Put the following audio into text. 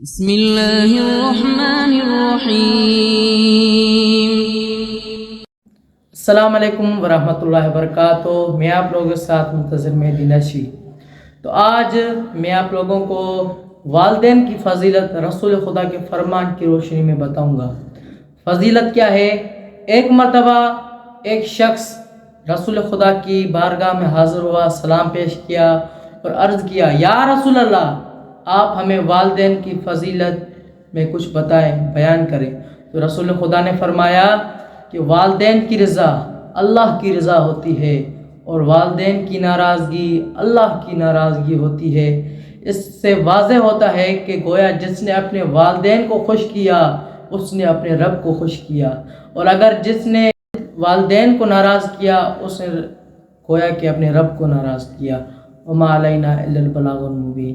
بسم اللہ الرحمن الرحیم۔ السلام علیکم ورحمۃ اللہ وبرکاتہ۔ میں آپ لوگوں کے ساتھ منتظر مہدی نشی۔ تو آج میں آپ لوگوں کو والدین کی فضیلت رسول خدا کے فرمان کی روشنی میں بتاؤں گا۔ فضیلت کیا ہے؟ ایک مرتبہ ایک شخص رسول خدا کی بارگاہ میں حاضر ہوا، سلام پیش کیا اور عرض کیا، یا رسول اللہ، آپ ہمیں والدین کی فضیلت میں کچھ بتائیں، بیان کریں۔ تو رسول خدا نے فرمایا کہ والدین کی رضا اللہ کی رضا ہوتی ہے اور والدین کی ناراضگی اللہ کی ناراضگی ہوتی ہے۔ اس سے واضح ہوتا ہے کہ گویا جس نے اپنے والدین کو خوش کیا اس نے اپنے رب کو خوش کیا، اور اگر جس نے والدین کو ناراض کیا اس نے گویا کہ اپنے رب کو ناراض کیا۔ وما علینا الا البلاغ المبین۔